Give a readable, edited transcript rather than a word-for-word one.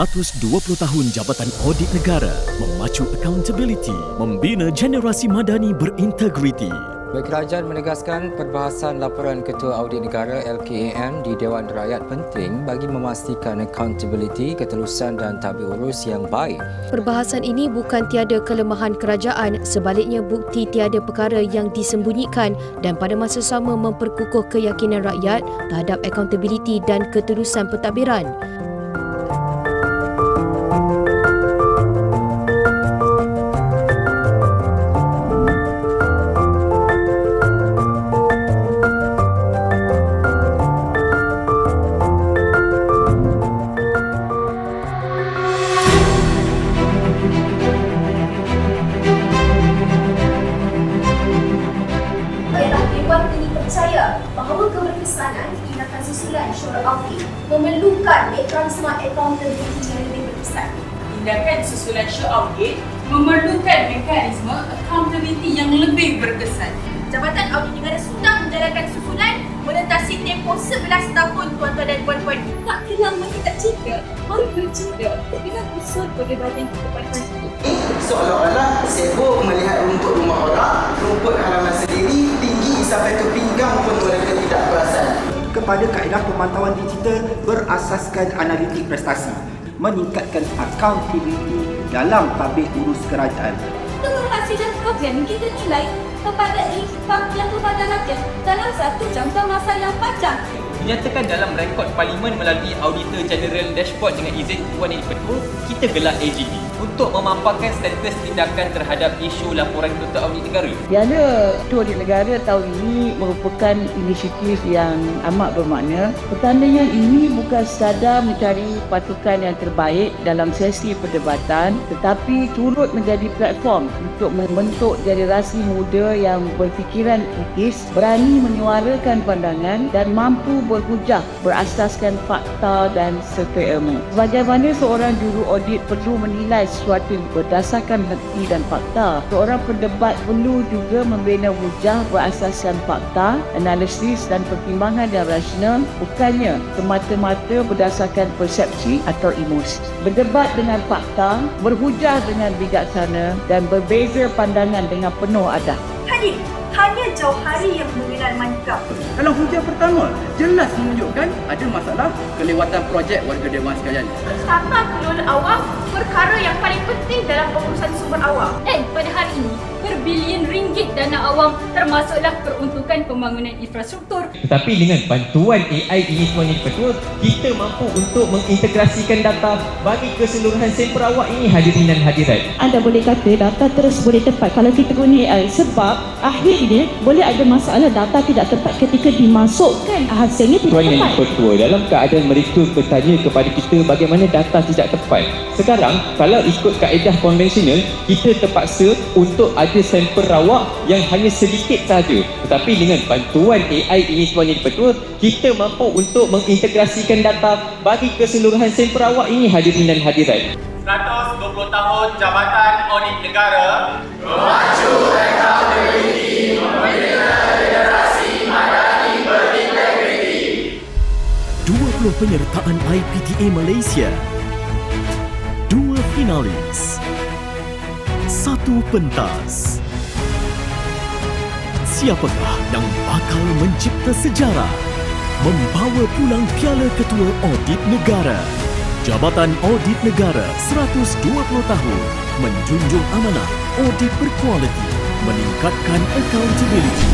120 tahun Jabatan Audit Negara, memacu accountability, membina generasi madani berintegriti. Kerajaan menegaskan perbahasan laporan Ketua Audit Negara LKAN di Dewan Rakyat penting bagi memastikan accountability, ketelusan dan tabik urus yang baik. Perbahasan ini bukan tiada kelemahan kerajaan, sebaliknya bukti tiada perkara yang disembunyikan dan pada masa sama memperkukuh keyakinan rakyat terhadap accountability dan ketelusan pentadbiran. Dewan ini percaya bahawa keberkesanan tindakan susulan syura audit memerlukan mekanisme accountability yang lebih berkesan. Tindakan susulan syura audit memerlukan mekanisme accountability yang lebih berkesan. Jabatan Audit Negara sudah menjalankan susulan menentasi tempoh 11 tahun tuan-tuan dan puan-puan. Tak lama kita cerita, baru cerita dengan usul perdebatan kita pada hari ini. Seolah-olah sibuk melihat rumput rumah orang, rumput halaman sendiri tinggi sampai ke pinggang pun mereka tidak perasan. Kepada kaedah pemantauan digital berasaskan analitik prestasi, meningkatkan accountability dalam tabik urus kerajaan. Keberhasilan program kita nilai kepada ikhtiar yang kepada rakyat dalam satu jangka masa yang panjang. Dinyatakan dalam rekod Parlimen melalui Auditor General Dashboard dengan izin Tuan Yang Di-Pertua, kita gelar AGD untuk memaparkan status tindakan terhadap isu laporan Ketua Audit Negara. Piala Ketua Audit Negara tahun ini merupakan inisiatif yang amat bermakna. Pertandingan ini bukan sekadar mencari pasukan yang terbaik dalam sesi perdebatan, tetapi turut menjadi platform untuk membentuk generasi muda yang berfikiran kritis, berani menyuarakan pandangan dan mampu berhujah berasaskan fakta dan serta ilmu. Bagaimana seorang juru audit perlu menilai sesuatu berdasarkan bukti dan fakta, seorang pendebat perlu juga membina hujah berasaskan fakta, analisis dan pertimbangan yang rasional, bukannya semata-mata berdasarkan persepsi atau emosi. Berdebat dengan fakta, berhujah dengan bijaksana dan berbeza pandangan dengan penuh adab. Hadir, hanya Jauhari yang mengenal mantra. Dalam hujah pertama, jelas menunjukkan ada masalah kelewatan projek warga dewan sekalian. Tata kelola awam perkara yang paling penting dalam pengurusan sumber awam. Dan pada hari ini, berbilion ringgit dana awam termasuklah peruntukan pembangunan infrastruktur. Tetapi dengan bantuan AI ini Tuan Yang Di-Pertua, kita mampu untuk mengintegrasikan data bagi keseluruhan sampel awak ini, hadirin dan hadirat. Anda boleh kata data terus boleh tepat kalau kita guna AI, sebab akhirnya boleh ada masalah data tidak tepat ketika dimasukkan, hasilnya tidak Tuan Yang tepat. Di-Pertua, dalam keadaan mereka bertanya kepada kita bagaimana data tidak tepat. Sekarang, kalau ikut kaedah konvensional, kita terpaksa untuk ada sampel rawak yang hanya sedikit saja. Tetapi dengan bantuan AI ini Tuan Yang Di-Pertua, kita mampu untuk mengintegrasikan data bagi keseluruhan sampel rawak ini, hadirin dan hadirat. 120 tahun Jabatan Audit Negara Memacu accountability, membina generasi madani berintegriti. 20 penyertaan IPTA Malaysia, 2 finalis, 1 pentas. Siapakah yang bakal mencipta sejarah, membawa pulang Piala Ketua Audit Negara? Jabatan Audit Negara 120 tahun menjunjung amanah audit berkualiti, meningkatkan accountability.